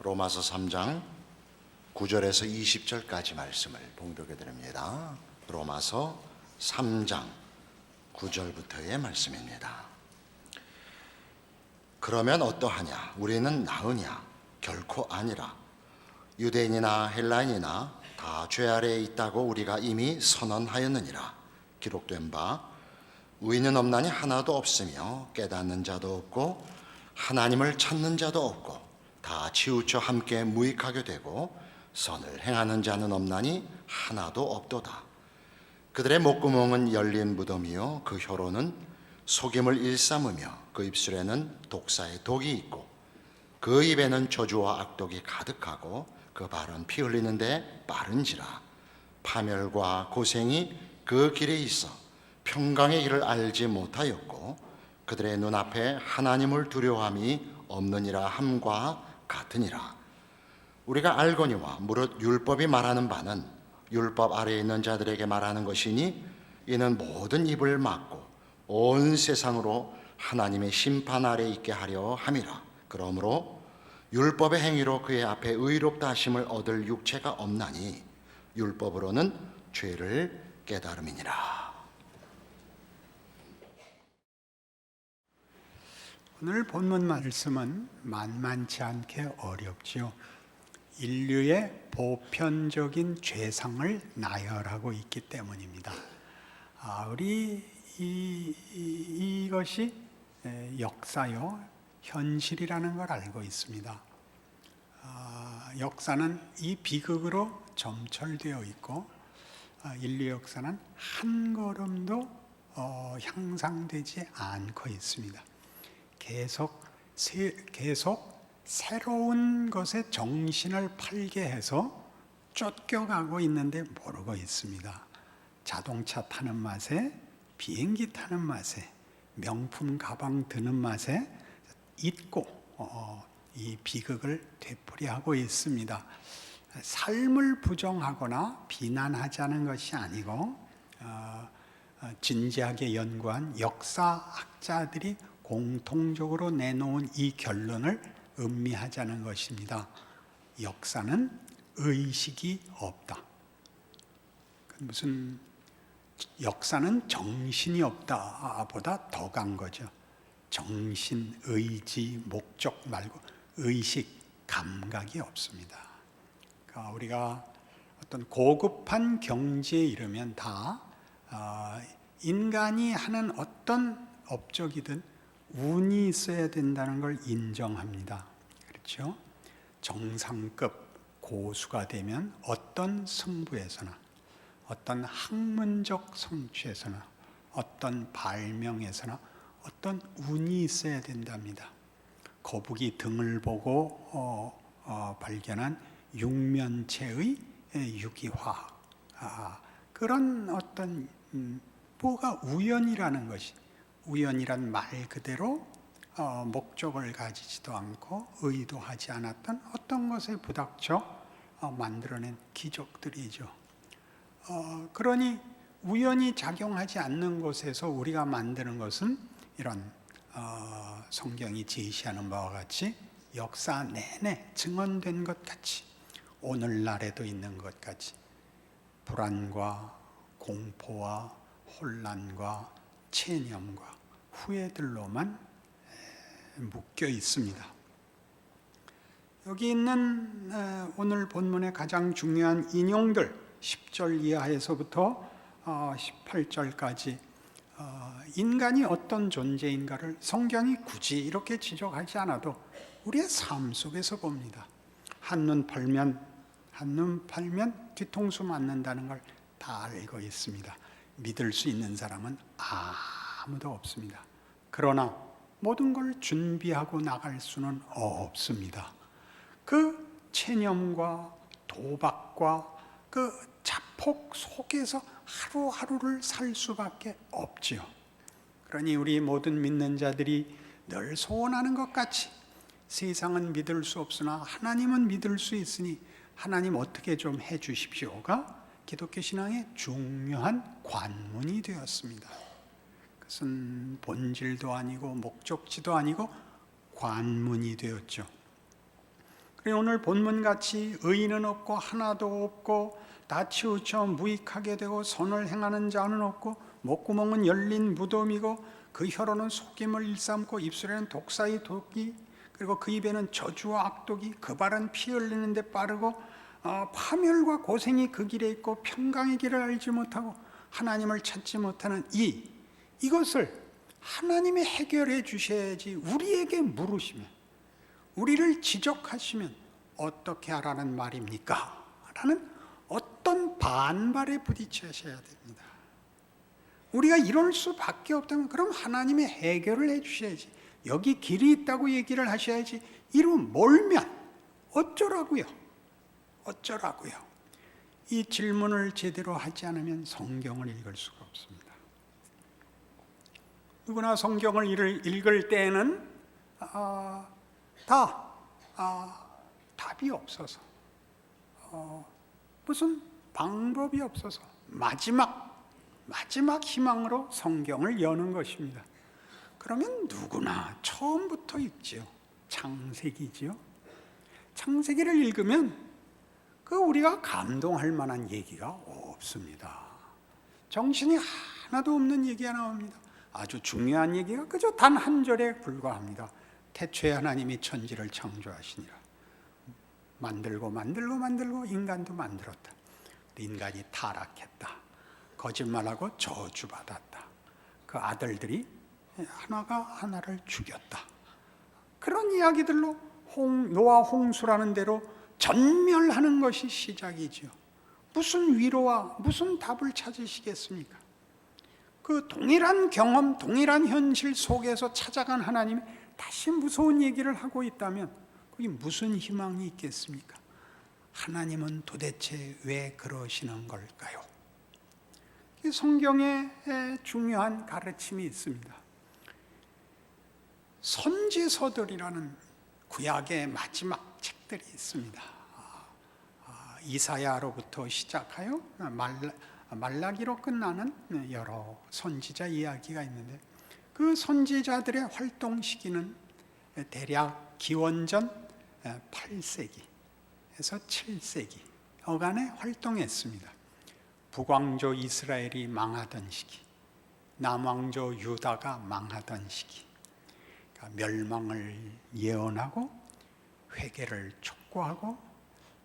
로마서 3장 9절에서 20절까지 말씀을 봉독해 드립니다. 로마서 3장 9절부터의 말씀입니다. 그러면 어떠하냐? 우리는 나으냐? 결코 아니라. 유대인이나 헬라인이나 다 죄 아래에 있다고 우리가 이미 선언하였느니라. 기록된 바 의인은 없나니 하나도 없으며 깨닫는 자도 없고 하나님을 찾는 자도 없고 다 치우쳐 함께 무익하게 되고 선을 행하는 자는 없나니 하나도 없도다. 그들의 목구멍은 열린 무덤이요 그 혀로는 속임을 일삼으며 그 입술에는 독사의 독이 있고 그 입에는 저주와 악독이 가득하고 그 발은 피 흘리는데 빠른지라. 파멸과 고생이 그 길에 있어 평강의 길을 알지 못하였고 그들의 눈앞에 하나님을 두려워함이 없느니라 함과 같으니라. 우리가 알거니와 무릇 율법이 말하는 바는 율법 아래에 있는 자들에게 말하는 것이니 이는 모든 입을 막고 온 세상으로 하나님의 심판 아래에 있게 하려 함이라. 그러므로 율법의 행위로 그의 앞에 의롭다 하심을 얻을 육체가 없나니 율법으로는 죄를 깨달음이니라. 오늘 본문 말씀은 만만치 않게 어렵지요. 인류의 보편적인 죄상을 나열하고 있기 때문입니다. 우리 이것이 역사요, 현실이라는 걸 알고 있습니다. 역사는 이 비극으로 점철되어 있고 인류 역사는 한 걸음도 향상되지 않고 있습니다. 계속 새로운 것에 정신을 팔게 해서 쫓겨가고 있는데 모르고 있습니다. 자동차 타는 맛에, 비행기 타는 맛에, 명품 가방 드는 맛에 잊고 이 비극을 되풀이하고 있습니다. 삶을 부정하거나 비난하자는 것이 아니고 진지하게 연구한 역사학자들이 공통적으로 내놓은 이 결론을 음미하자는 것입니다. 역사는 의식이 없다. 무슨 역사는 정신이 없다 보다 더 간 거죠. 정신, 의지, 목적 말고 의식, 감각이 없습니다. 그러니까 우리가 어떤 고급한 경지에 이르면 다 인간이 하는 어떤 업적이든 운이 있어야 된다는 걸 인정합니다. 그렇죠? 정상급 고수가 되면 어떤 승부에서나, 어떤 학문적 성취에서나, 어떤 발명에서나 어떤 운이 있어야 된답니다. 거북이 등을 보고 발견한 육면체의 유기화학, 그런 어떤 뭐가 우연이라는 것이, 우연이란 말 그대로 목적을 가지지도 않고 의도하지 않았던 어떤 것에 부닥쳐 만들어낸 기적들이죠. 그러니 우연히 작용하지 않는 곳에서 우리가 만드는 것은 이런 성경이 제시하는 바와 같이 역사 내내 증언된 것 같이, 오늘날에도 있는 것 같이 불안과 공포와 혼란과 체념과 후회들로만 묶여 있습니다. 여기 있는 오늘 본문의 가장 중요한 인용들 10절 이하에서부터 18절까지 인간이 어떤 존재인가를 성경이 굳이 이렇게 지적하지 않아도 우리의 삶 속에서 봅니다. 한눈 팔면 뒤통수 맞는다는 걸 다 알고 있습니다. 믿을 수 있는 사람은 아무도 없습니다. 그러나 모든 걸 준비하고 나갈 수는 없습니다. 그 체념과 도박과 그 자폭 속에서 하루하루를 살 수밖에 없지요. 그러니 우리 모든 믿는 자들이 늘 소원하는 것 같이 세상은 믿을 수 없으나 하나님은 믿을 수 있으니 하나님 어떻게 좀 해주십시오가 기독교 신앙의 중요한 관문이 되었습니다. 그것은 본질도 아니고 목적지도 아니고 관문이 되었죠. 그리고 오늘 본문같이 의인은 없고 하나도 없고 다 치우쳐 무익하게 되고 선을 행하는 자는 없고 목구멍은 열린 무덤이고 그 혀로는 속임을 일삼고 입술에는 독사의 독이 그리고 그 입에는 저주와 악독이 그 발은 피 흘리는 데 빠르고 파멸과 고생이 그 길에 있고 평강의 길을 알지 못하고 하나님을 찾지 못하는 이것을 하나님이 해결해 주셔야지. 우리에게 물으시면, 우리를 지적하시면 어떻게 하라는 말입니까? 라는 어떤 반발에 부딪히셔야 됩니다. 우리가 이럴 수밖에 없다면 그럼 하나님이 해결을 해 주셔야지. 여기 길이 있다고 얘기를 하셔야지. 이로 몰면 어쩌라고요? 어쩌라고요? 이 질문을 제대로 하지 않으면 성경을 읽을 수가 없습니다. 누구나 성경을 읽을 때에는 답이 없어서 무슨 방법이 없어서 마지막 희망으로 성경을 여는 것입니다. 그러면 누구나 처음부터 읽지요. 창세기지요. 창세기를 읽으면 우리가 감동할 만한 얘기가 없습니다. 정신이 하나도 없는 얘기가 나옵니다. 아주 중요한 얘기가 그저 단 한 절에 불과합니다. 태초에 하나님이 천지를 창조하시니라. 만들고 인간도 만들었다. 인간이 타락했다. 거짓말하고 저주받았다. 그 아들들이 하나가 하나를 죽였다. 그런 이야기들로 노아 홍수라는 대로 전멸하는 것이 시작이지요. 무슨 위로와 무슨 답을 찾으시겠습니까? 그 동일한 경험, 동일한 현실 속에서 찾아간 하나님이 다시 무서운 얘기를 하고 있다면 거기 무슨 희망이 있겠습니까? 하나님은 도대체 왜 그러시는 걸까요? 성경에 중요한 가르침이 있습니다. 선지서들이라는 구약의 마지막 책들이 있습니다. 이사야로부터 시작하여 말라기로 끝나는 여러 선지자 이야기가 있는데 그 선지자들의 활동 시기는 대략 기원전 8세기에서 7세기 어간에 활동했습니다. 북왕조 이스라엘이 망하던 시기, 남왕조 유다가 망하던 시기, 멸망을 예언하고 회개를 촉구하고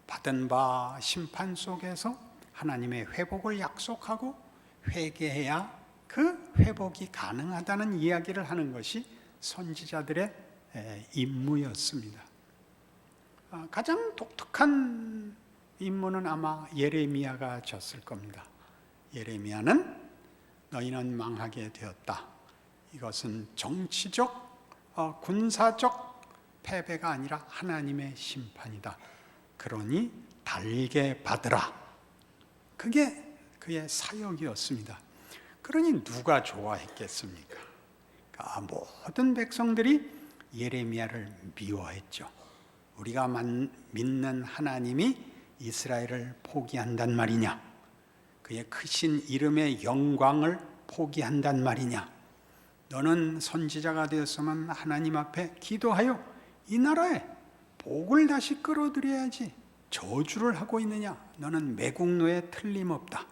받은 바 심판 속에서 하나님의 회복을 약속하고 회개해야 그 회복이 가능하다는 이야기를 하는 것이 선지자들의 임무였습니다. 가장 독특한 임무는 아마 예레미야가 졌을 겁니다. 예레미야는 너희는 망하게 되었다. 이것은 정치적, 군사적 패배가 아니라 하나님의 심판이다. 그러니 달게 받으라. 그게 그의 사역이었습니다. 그러니 누가 좋아했겠습니까? 모든 백성들이 예레미야를 미워했죠. 우리가 믿는 하나님이 이스라엘을 포기한단 말이냐? 그의 크신 이름의 영광을 포기한단 말이냐? 너는 선지자가 되었으면 하나님 앞에 기도하여 이 나라에 복을 다시 끌어들여야지 저주를 하고 있느냐? 너는 매국노에 틀림없다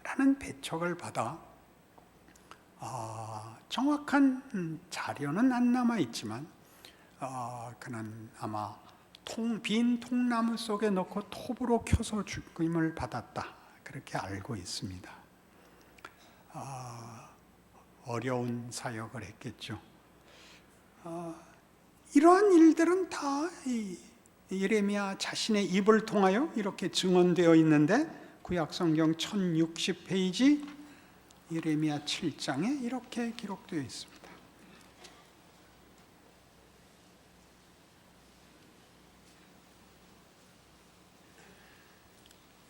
라는 배척을 받아 정확한 자료는 안 남아있지만 그는 아마 빈 통나무 속에 넣고 톱으로 켜서 죽임을 받았다 그렇게 알고 있습니다. 어려운 사역을 했겠죠. 이러한 일들은 다 예레미야 자신의 입을 통하여 이렇게 증언되어 있는데 구약성경 1060페이지 예레미야 7장에 이렇게 기록되어 있습니다.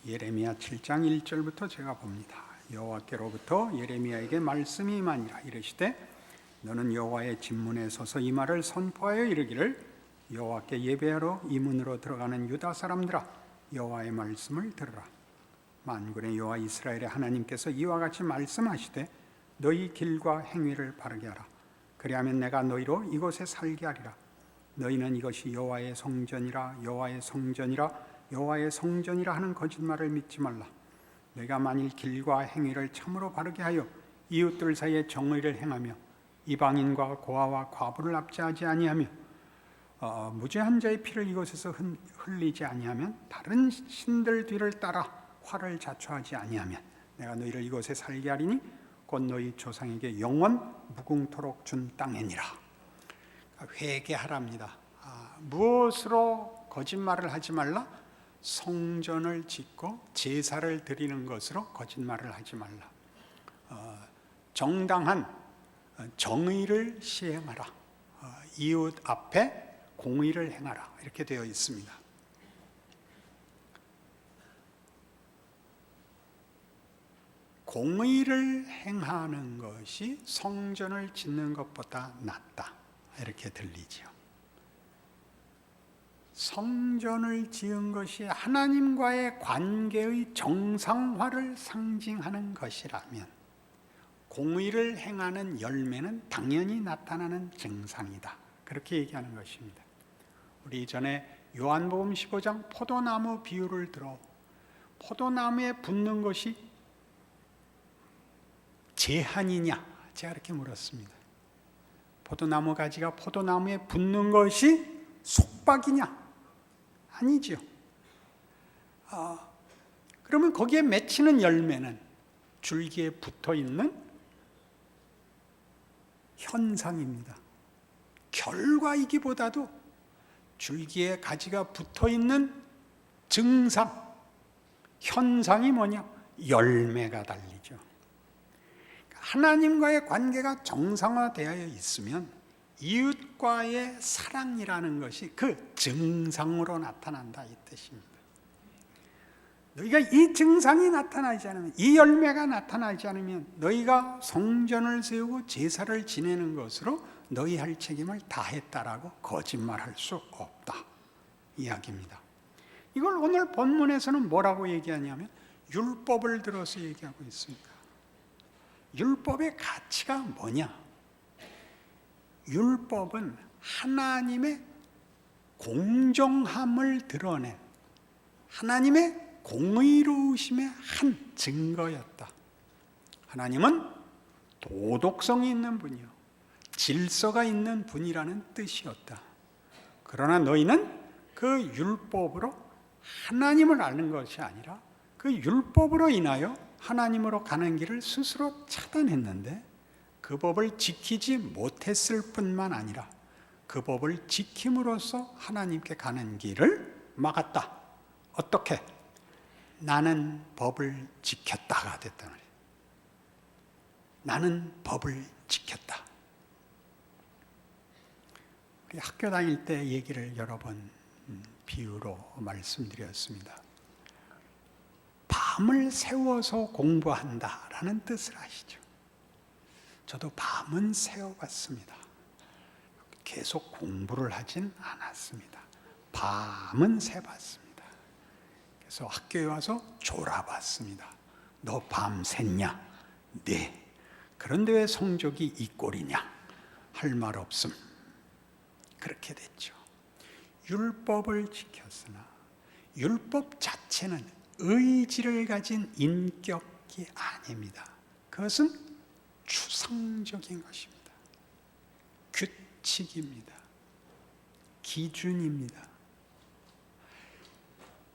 예레미야 7장 1절부터 제가 봅니다. 여호와께로부터 예레미야에게 말씀이 임하니라. 이르시되 너는 여호와의 진문에 서서 이 말을 선포하여 이르기를 여호와께 예배하러 이 문으로 들어가는 유다 사람들아 여호와의 말씀을 들으라. 만군의 여호와 이스라엘의 하나님께서 이와 같이 말씀하시되 너희 길과 행위를 바르게 하라. 그리하면 내가 너희로 이곳에 살게 하리라. 너희는 이것이 여호와의 성전이라 여호와의 성전이라 여호와의 성전이라 하는 거짓말을 믿지 말라. 너희가 만일 길과 행위를 참으로 바르게 하여 이웃들 사이에 정의를 행하며 이방인과 고아와 과부를 압제하지 아니하며 무죄한 자의 피를 이곳에서 흘리지 아니하면 다른 신들 뒤를 따라 화를 자초하지 아니하면 내가 너희를 이곳에 살게 하리니 곧 너희 조상에게 영원 무궁토록 준 땅이니라. 회개하랍니다. 무엇으로 거짓말을 하지 말라? 성전을 짓고 제사를 드리는 것으로 거짓말을 하지 말라. 정당한 정의를 시행하라. 이웃 앞에 공의를 행하라. 이렇게 되어 있습니다. 공의를 행하는 것이 성전을 짓는 것보다 낫다. 이렇게 들리지요. 성전을 지은 것이 하나님과의 관계의 정상화를 상징하는 것이라면 공의를 행하는 열매는 당연히 나타나는 증상이다. 그렇게 얘기하는 것입니다. 우리 이전에 요한복음 15장 포도나무 비유를 들어 포도나무에 붙는 것이 제한이냐? 제가 이렇게 물었습니다. 포도나무 가지가 포도나무에 붙는 것이 속박이냐? 아니죠. 그러면 거기에 맺히는 열매는 줄기에 붙어 있는 현상입니다. 결과이기보다도 줄기에 가지가 붙어 있는 증상, 현상이 뭐냐? 열매가 달리죠. 하나님과의 관계가 정상화되어 있으면 이웃과의 사랑이라는 것이 그 증상으로 나타난다 이 뜻입니다. 너희가 이 증상이 나타나지 않으면, 이 열매가 나타나지 않으면 너희가 성전을 세우고 제사를 지내는 것으로 너희 할 책임을 다했다라고 거짓말할 수 없다 이야기입니다. 이걸 오늘 본문에서는 뭐라고 얘기하냐면 율법을 들어서 얘기하고 있습니다. 율법의 가치가 뭐냐? 율법은 하나님의 공정함을 드러낸 하나님의 공의로우심의 한 증거였다. 하나님은 도덕성이 있는 분이요, 질서가 있는 분이라는 뜻이었다. 그러나 너희는 그 율법으로 하나님을 아는 것이 아니라 그 율법으로 인하여 하나님으로 가는 길을 스스로 차단했는데 그 법을 지키지 못했을 뿐만 아니라 그 법을 지킴으로써 하나님께 가는 길을 막았다. 어떻게? 나는 법을 지켰다가 됐단 말이에요. 나는 법을 지켰다. 우리 학교 다닐 때 얘기를 여러 번 비유로 말씀드렸습니다. 밤을 새워서 공부한다라는 뜻을 아시죠? 저도 밤은 새워봤습니다. 계속 공부를 하진 않았습니다. 밤은 새봤습니다. 그래서 학교에 와서 졸아봤습니다. 너 밤 샜냐? 네. 그런데 왜 성적이 이 꼴이냐? 할 말 없음. 그렇게 됐죠. 율법을 지켰으나 율법 자체는 의지를 가진 인격이 아닙니다. 그것은 추상적인 것입니다. 규칙입니다. 기준입니다.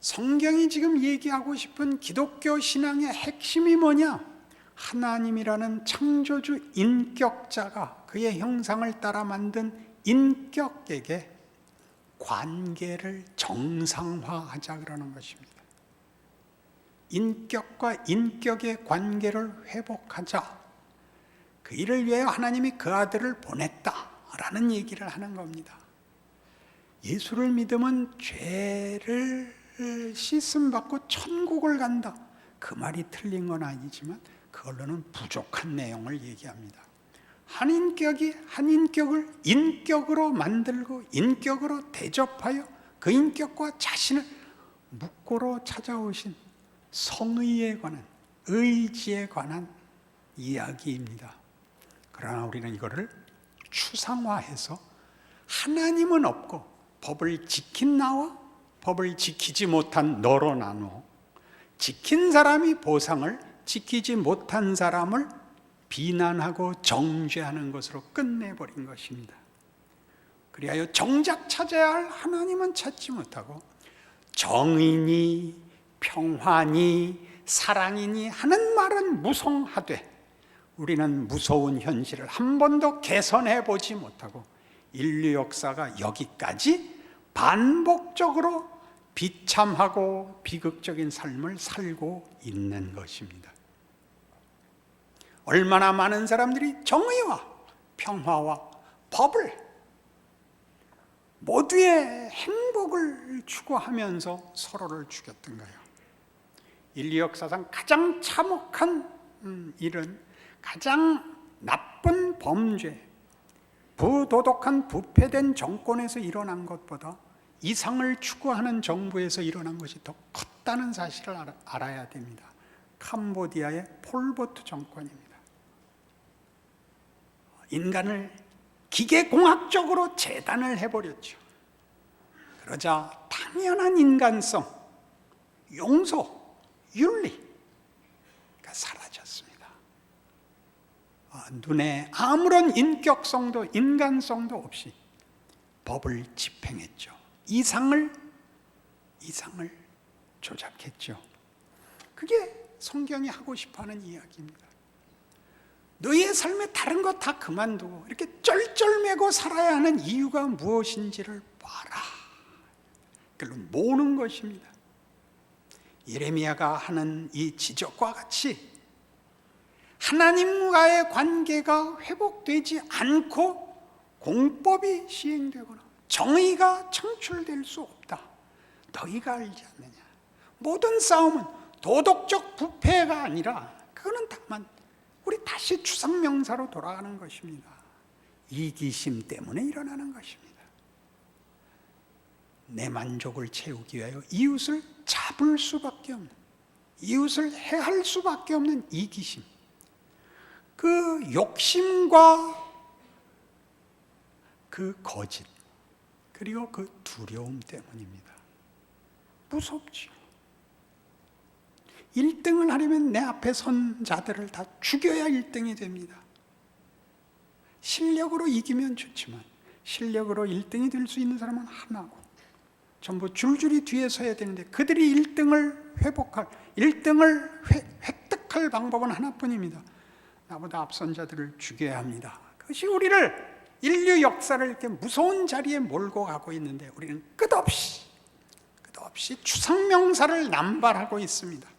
성경이 지금 얘기하고 싶은 기독교 신앙의 핵심이 뭐냐? 하나님이라는 창조주 인격자가 그의 형상을 따라 만든 인격에게 관계를 정상화하자 그러는 것입니다. 인격과 인격의 관계를 회복하자. 그 일을 위해 하나님이 그 아들을 보냈다라는 얘기를 하는 겁니다. 예수를 믿으면 죄를 씻음 받고 천국을 간다. 그 말이 틀린 건 아니지만 그걸로는 부족한 내용을 얘기합니다. 한 인격이 한 인격을 인격으로 만들고 인격으로 대접하여 그 인격과 자신을 묵고로 찾아오신 성의에 관한, 의지에 관한 이야기입니다. 그러나 우리는 이거를 추상화해서 하나님은 없고 법을 지킨 나와 법을 지키지 못한 너로 나누어 지킨 사람이 보상을, 지키지 못한 사람을 비난하고 정죄하는 것으로 끝내버린 것입니다. 그리하여 정작 찾아야 할 하나님은 찾지 못하고 정의니 평화니 사랑이니 하는 말은 무성하되 우리는 무서운 현실을 한 번도 개선해 보지 못하고 인류 역사가 여기까지 반복적으로 비참하고 비극적인 삶을 살고 있는 것입니다. 얼마나 많은 사람들이 정의와 평화와 법을, 모두의 행복을 추구하면서 서로를 죽였던가요? 인류 역사상 가장 참혹한 일은, 가장 나쁜 범죄, 부도덕한 부패된 정권에서 일어난 것보다 이상을 추구하는 정부에서 일어난 것이 더 컸다는 사실을 알아야 됩니다. 캄보디아의 폴포트 정권입니다. 인간을 기계공학적으로 재단을 해버렸죠. 그러자 당연한 인간성, 용서, 윤리가 사라졌습니다. 눈에 아무런 인격성도 인간성도 없이 법을 집행했죠. 이상을 조작했죠. 그게 성경이 하고 싶어하는 이야기입니다. 너희의 삶에 다른 거 다 그만두고 이렇게 쩔쩔매고 살아야 하는 이유가 무엇인지를 봐라. 그걸로 모으는 것입니다. 예레미야가 하는 이 지적과 같이 하나님과의 관계가 회복되지 않고 공법이 시행되거나 정의가 창출될 수 없다. 너희가 알지 않느냐. 모든 싸움은 도덕적 부패가 아니라 그거는 다만 우리 다시 추상명사로 돌아가는 것입니다. 이기심 때문에 일어나는 것입니다. 내 만족을 채우기 위하여 이웃을 잡을 수밖에 없는, 이웃을 해할 수밖에 없는 이기심, 그 욕심과 그 거짓, 그리고 그 두려움 때문입니다. 무섭지요. 1등을 하려면 내 앞에 선 자들을 다 죽여야 1등이 됩니다. 실력으로 이기면 좋지만 실력으로 1등이 될 수 있는 사람은 하나고 전부 줄줄이 뒤에 서야 되는데 그들이 1등을 회복할, 1등을 획득할 방법은 하나뿐입니다. 나보다 앞선 자들을 죽여야 합니다. 그것이 우리를, 인류 역사를 이렇게 무서운 자리에 몰고 가고 있는데 우리는 끝없이 추상명사를 남발하고 있습니다.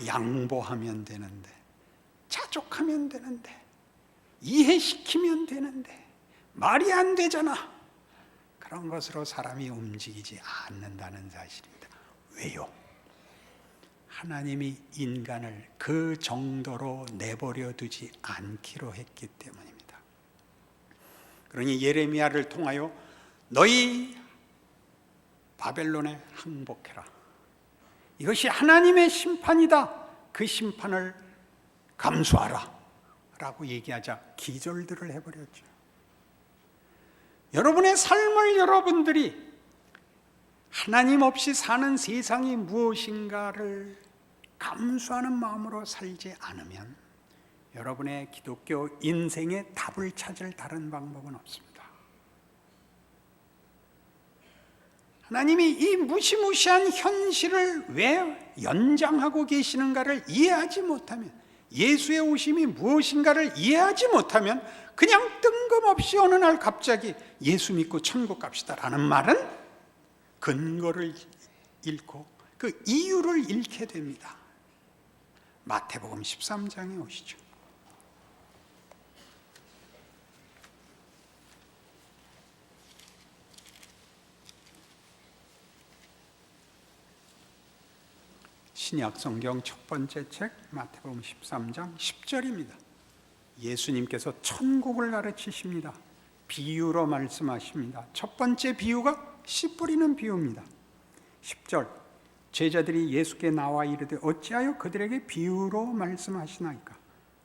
양보하면 되는데, 자족하면 되는데, 이해시키면 되는데 말이 안 되잖아. 그런 것으로 사람이 움직이지 않는다는 사실입니다. 왜요? 하나님이 인간을 그 정도로 내버려 두지 않기로 했기 때문입니다. 그러니 예레미야를 통하여 너희 바벨론에 항복해라. 이것이 하나님의 심판이다. 그 심판을 감수하라 라고 얘기하자 기절들을 해버렸죠. 여러분의 삶을 여러분들이 하나님 없이 사는 세상이 무엇인가를 감수하는 마음으로 살지 않으면 여러분의 기독교 인생의 답을 찾을 다른 방법은 없습니다. 하나님이 이 무시무시한 현실을 왜 연장하고 계시는가를 이해하지 못하면, 예수의 오심이 무엇인가를 이해하지 못하면 그냥 뜬금없이 어느 날 갑자기 예수 믿고 천국 갑시다라는 말은 근거를 잃고 그 이유를 잃게 됩니다. 마태복음 13장에 오시죠. 신약 성경 첫 번째 책 마태복음 13장 10절입니다. 예수님께서 천국을 가르치십니다. 비유로 말씀하십니다. 첫 번째 비유가 씨 뿌리는 비유입니다. 10절, 제자들이 예수께 나와 이르되 어찌하여 그들에게 비유로 말씀하시나이까?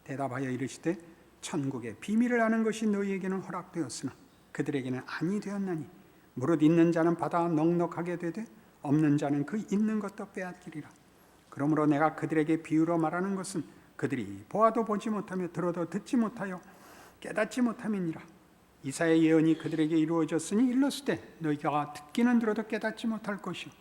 대답하여 이르시되 천국의 비밀을 아는 것이 너희에게는 허락되었으나 그들에게는 아니 되었나니 무릇 있는 자는 받아 넉넉하게 되되 없는 자는 그 있는 것도 빼앗기리라. 그러므로 내가 그들에게 비유로 말하는 것은 그들이 보아도 보지 못하며 들어도 듣지 못하여 깨닫지 못함이니라. 이사야의 예언이 그들에게 이루어졌으니 일렀으되 너희가 듣기는 들어도 깨닫지 못할 것이요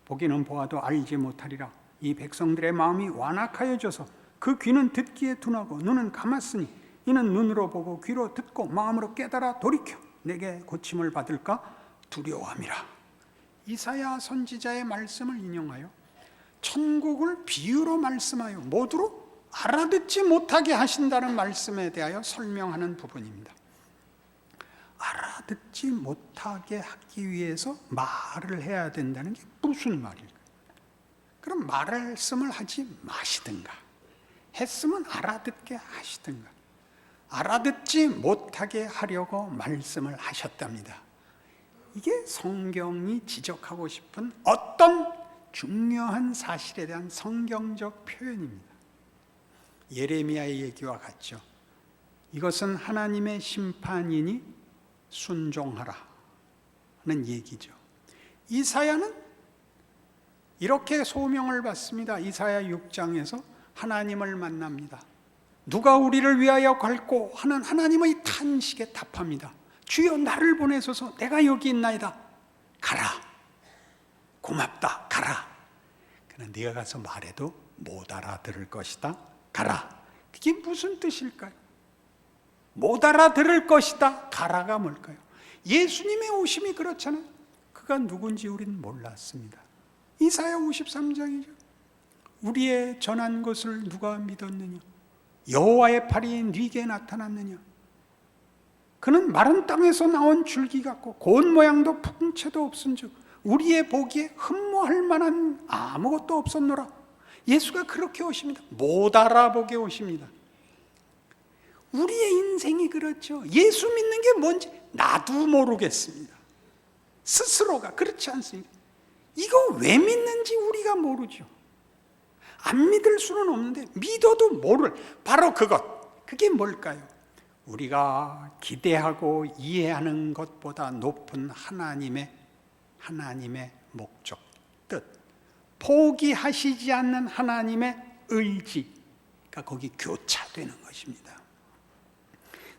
보기는 보아도 알지 못하리라. 이 백성들의 마음이 완악하여져서 그 귀는 듣기에 둔하고 눈은 감았으니 이는 눈으로 보고 귀로 듣고 마음으로 깨달아 돌이켜 내게 고침을 받을까 두려워함이라. 이사야 선지자의 말씀을 인용하여 천국을 비유로 말씀하여 모두로 알아듣지 못하게 하신다는 말씀에 대하여 설명하는 부분입니다. 알아듣지 못하게 하기 위해서 말을 해야 된다는 게 무슨 말일까요? 그럼 말씀을 하지 마시든가 했으면 알아듣게 하시든가. 알아듣지 못하게 하려고 말씀을 하셨답니다. 이게 성경이 지적하고 싶은 어떤 중요한 사실에 대한 성경적 표현입니다. 예레미야의 얘기와 같죠. 이것은 하나님의 심판이니 순종하라 하는 얘기죠. 이사야는 이렇게 소명을 받습니다. 이사야 6장에서 하나님을 만납니다. 누가 우리를 위하여 갈고 하는 하나님의 탄식에 답합니다. 주여 나를 보내소서. 내가 여기 있나이다. 가라. 고맙다. 가라. 그러나 네가 가서 말해도 못 알아들을 것이다. 가라. 그게 무슨 뜻일까요? 못 알아들을 것이다. 가라가 뭘까요? 예수님의 오심이 그렇잖아요. 그가 누군지 우리는 몰랐습니다. 이사야 53장이죠. 우리의 전한 것을 누가 믿었느냐? 여호와의 팔이 네게 나타났느냐? 그는 마른 땅에서 나온 줄기 같고 고운 모양도 풍채도 없은즉 우리의 보기에 흠모할 만한 아무것도 없었노라. 예수가 그렇게 오십니다. 못 알아보게 오십니다. 우리의 인생이 그렇죠. 예수 믿는 게 뭔지 나도 모르겠습니다. 스스로가 그렇지 않습니까? 이거 왜 믿는지 우리가 모르죠. 안 믿을 수는 없는데 믿어도 모를 바로 그것. 그게 뭘까요? 우리가 기대하고 이해하는 것보다 높은 하나님의 목적, 뜻, 포기하시지 않는 하나님의 의지가 거기 교차되는 것입니다.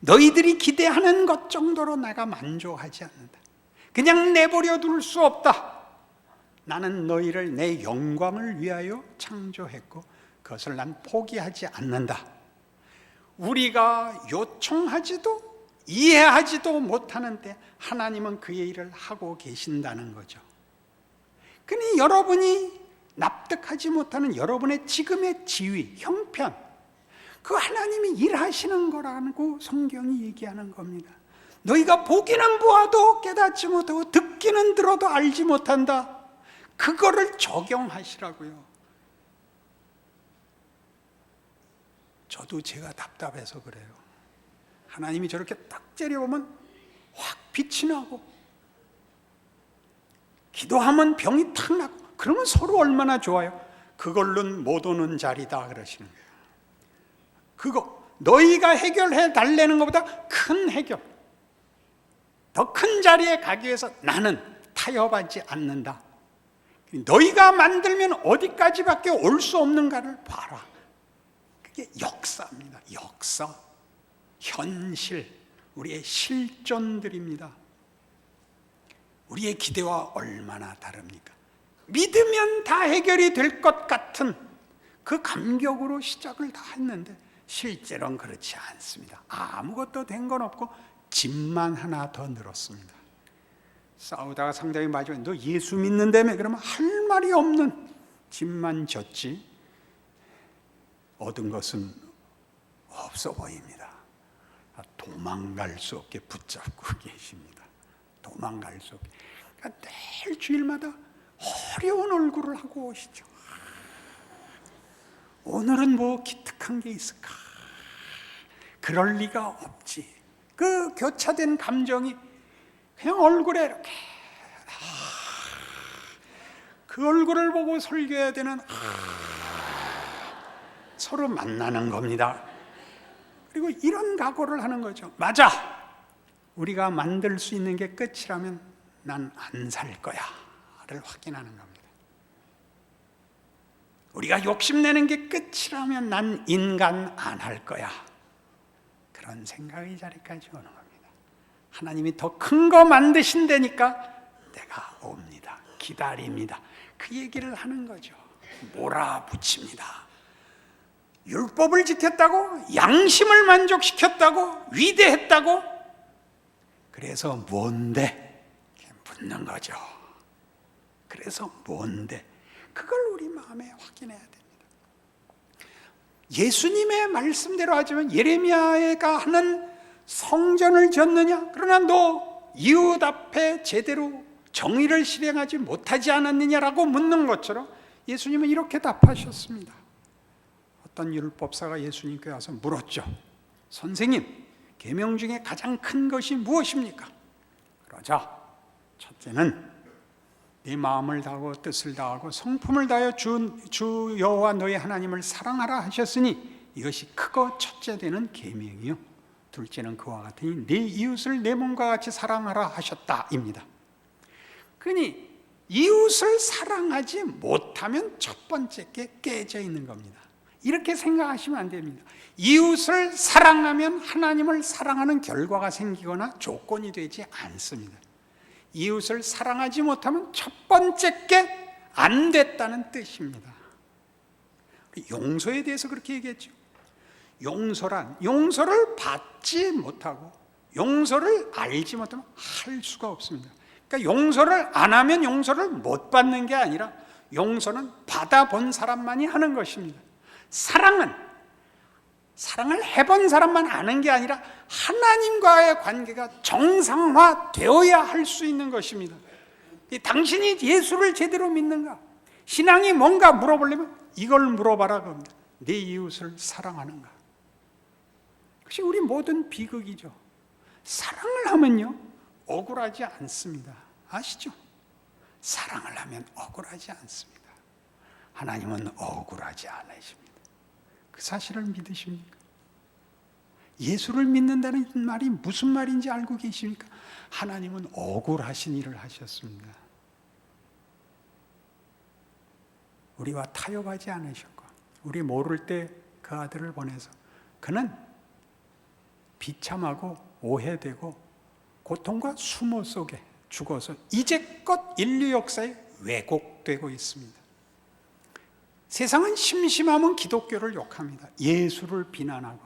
너희들이 기대하는 것 정도로 내가 만족하지 않는다. 그냥 내버려 둘 수 없다. 나는 너희를 내 영광을 위하여 창조했고 그것을 난 포기하지 않는다. 우리가 요청하지도 이해하지도 못하는데 하나님은 그의 일을 하고 계신다는 거죠. 그러니 여러분이 납득하지 못하는 여러분의 지금의 지위, 형편, 그 하나님이 일하시는 거라고 성경이 얘기하는 겁니다. 너희가 보기는 보아도 깨닫지 못하고 듣기는 들어도 알지 못한다. 그거를 적용하시라고요. 저도 제가 답답해서 그래요. 하나님이 저렇게 딱 째려보면 확 빛이 나고 기도하면 병이 탁 나고 그러면 서로 얼마나 좋아요. 그걸로는 못 오는 자리다 그러시는 거예요. 그거 너희가 해결해 달라는 것보다 큰 해결, 더 큰 자리에 가기 위해서 나는 타협하지 않는다. 너희가 만들면 어디까지밖에 올 수 없는가를 봐라. 그게 역사입니다. 역사, 현실, 우리의 실존들입니다. 우리의 기대와 얼마나 다릅니까? 믿으면 다 해결이 될 것 같은 그 감격으로 시작을 다 했는데 실제로는 그렇지 않습니다. 아무것도 된 건 없고 짐만 하나 더 늘었습니다. 싸우다가 상대방이 마지막에 너 예수 믿는다며? 그러면 할 말이 없는 짐만 졌지 얻은 것은 없어 보입니다. 도망갈 수 없게 붙잡고 계십니다. 도망갈 수 없게. 그러니까 매일 주일마다 어려운 얼굴을 하고 오시죠. 오늘은 뭐 기특한 게 있을까? 그럴 리가 없지. 그 교차된 감정이 그냥 얼굴에 이렇게 그 얼굴을 보고 설교해야 되는 서로 만나는 겁니다. 그리고 이런 각오를 하는 거죠. 맞아. 우리가 만들 수 있는 게 끝이라면 난 안 살 거야 를 확인하는 겁니다. 우리가 욕심내는 게 끝이라면 난 인간 안 할 거야, 그런 생각이 자리까지 오는 겁니다. 하나님이 더 큰 거 만드신다니까 내가 옵니다, 기다립니다, 그 얘기를 하는 거죠. 몰아붙입니다. 율법을 지켰다고, 양심을 만족시켰다고, 위대했다고, 그래서 뭔데? 묻는 거죠. 그래서 뭔데? 그걸 우리 마음에 확인해야 됩니다. 예수님의 말씀대로 하지만 예레미야가 하는 성전을 지었느냐? 그러나 너 이웃 앞에 제대로 정의를 실행하지 못하지 않았느냐라고 묻는 것처럼 예수님은 이렇게 답하셨습니다. 어떤 율법사가 예수님께 와서 물었죠. 선생님, 계명 중에 가장 큰 것이 무엇입니까? 그러자 첫째는 네 마음을 다하고 뜻을 다하고 성품을 다하여 주 여호와 너희 하나님을 사랑하라 하셨으니 이것이 크고 첫째 되는 계명이요, 둘째는 그와 같으니 네 이웃을 내 몸과 같이 사랑하라 하셨다입니다. 그러니 이웃을 사랑하지 못하면 첫 번째 게 깨져 있는 겁니다. 이렇게 생각하시면 안 됩니다. 이웃을 사랑하면 하나님을 사랑하는 결과가 생기거나 조건이 되지 않습니다. 이웃을 사랑하지 못하면 첫 번째 게 안 됐다는 뜻입니다. 용서에 대해서 그렇게 얘기했죠. 용서를 받지 못하고 용서를 알지 못하면 할 수가 없습니다. 그러니까 용서를 안 하면 용서를 못 받는 게 아니라 용서는 받아본 사람만이 하는 것입니다. 사랑을 해본 사람만 아는 게 아니라 하나님과의 관계가 정상화되어야 할 수 있는 것입니다. 당신이 예수를 제대로 믿는가? 신앙이 뭔가 물어보려면 이걸 물어봐라 그럽니다. 내 이웃을 사랑하는가? 그것이 우리 모든 비극이죠. 사랑을 하면요 억울하지 않습니다. 아시죠? 사랑을 하면 억울하지 않습니다. 하나님은 억울하지 않으십니다. 그 사실을 믿으십니까? 예수를 믿는다는 말이 무슨 말인지 알고 계십니까? 하나님은 억울하신 일을 하셨습니다. 우리와 타협하지 않으셨고, 우리 모를 때 그 아들을 보내서 그는 비참하고 오해되고 고통과 수모 속에 죽어서 이제껏 인류 역사에 왜곡되고 있습니다. 세상은 심심하면 기독교를 욕합니다. 예수를 비난하고.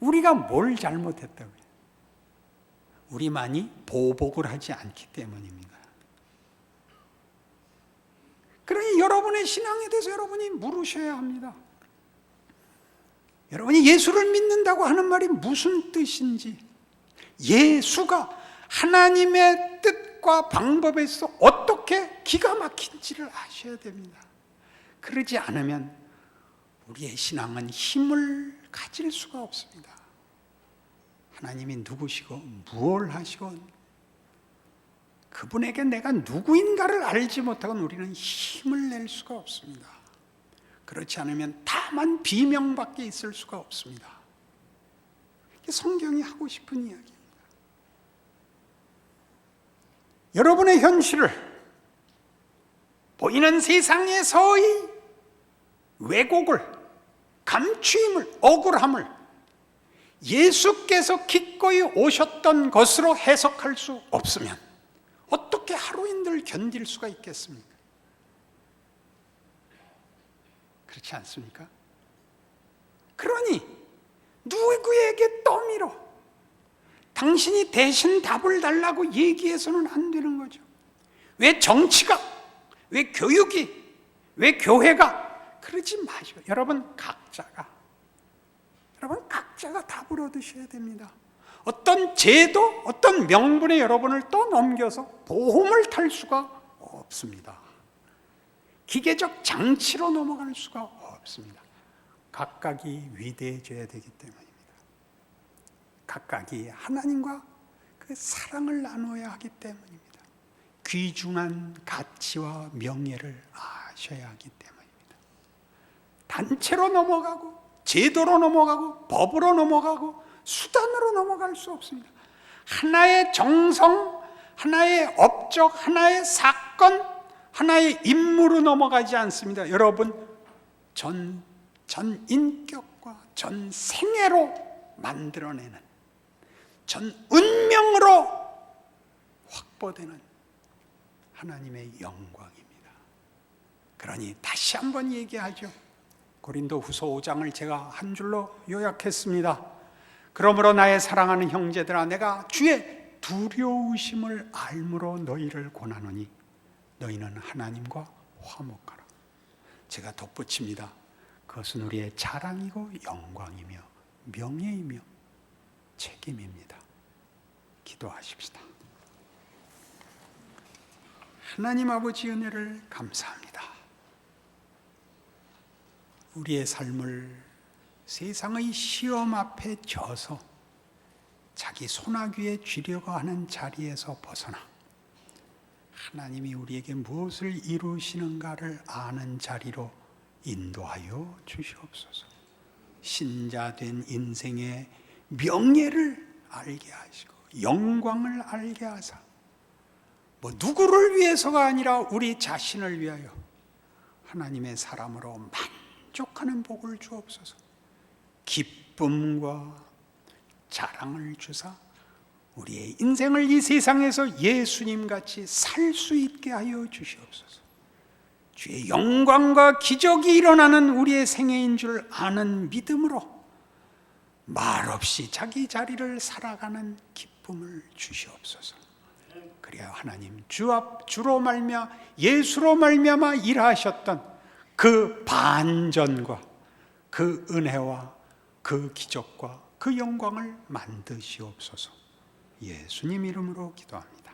우리가 뭘 잘못했다고요? 우리만이 보복을 하지 않기 때문입니다. 그러니 여러분의 신앙에 대해서 여러분이 물으셔야 합니다. 여러분이 예수를 믿는다고 하는 말이 무슨 뜻인지, 예수가 하나님의 뜻과 방법에 있어 어떻게 기가 막힌지를 아셔야 됩니다. 그러지 않으면 우리의 신앙은 힘을 가질 수가 없습니다. 하나님이 누구시고 무엇을 하시고 그분에게 내가 누구인가를 알지 못하고는 우리는 힘을 낼 수가 없습니다. 그렇지 않으면 다만 비명밖에 있을 수가 없습니다. 이게 성경이 하고 싶은 이야기입니다. 여러분의 현실을 보이는 세상에서의 왜곡을, 감추임을, 억울함을 예수께서 기꺼이 오셨던 것으로 해석할 수 없으면 어떻게 하루인들 견딜 수가 있겠습니까? 그렇지 않습니까? 그러니 누구에게 떠밀어 당신이 대신 답을 달라고 얘기해서는 안 되는 거죠. 왜 정치가, 왜 교육이, 왜 교회가, 그러지 마시고 여러분 각자가 답을 얻으셔야 됩니다. 어떤 제도, 어떤 명분에 여러분을 또 넘겨서 보험을 탈 수가 없습니다. 기계적 장치로 넘어갈 수가 없습니다. 각각이 위대해져야 되기 때문입니다. 각각이 하나님과 그 사랑을 나눠야 하기 때문입니다. 귀중한 가치와 명예를 아셔야 하기 때문입니다. 단체로 넘어가고 제도로 넘어가고 법으로 넘어가고 수단으로 넘어갈 수 없습니다. 하나의 정성, 하나의 업적, 하나의 사건, 하나의 인물로 넘어가지 않습니다. 여러분, 전 인격과 전 생애로 만들어내는, 전 운명으로 확보되는 하나님의 영광입니다. 그러니 다시 한번 얘기하죠. 고린도후서 5장을 제가 한 줄로 요약했습니다. 그러므로 나의 사랑하는 형제들아, 내가 주의 두려우심을 알므로 너희를 권하노니 너희는 하나님과 화목하라. 제가 덧붙입니다. 그것은 우리의 자랑이고 영광이며 명예이며 책임입니다. 기도하십시다. 하나님 아버지 은혜를 감사합니다. 우리의 삶을 세상의 시험 앞에 져서 자기 소나귀에 쥐려고 하는 자리에서 벗어나 하나님이 우리에게 무엇을 이루시는가를 아는 자리로 인도하여 주시옵소서. 신자된 인생의 명예를 알게 하시고 영광을 알게 하사 누구를 위해서가 아니라 우리 자신을 위하여 하나님의 사람으로 만족하는 복을 주옵소서. 기쁨과 자랑을 주사 우리의 인생을 이 세상에서 예수님같이 살 수 있게 하여 주시옵소서. 주의 영광과 기적이 일어나는 우리의 생애인 줄 아는 믿음으로 말없이 자기 자리를 살아가는 기쁨을 주시옵소서. 그래야 하나님 주로 말미암아 예수로 말미암아 일하셨던 그 반전과 그 은혜와 그 기적과 그 영광을 만드시옵소서. 예수님 이름으로 기도합니다.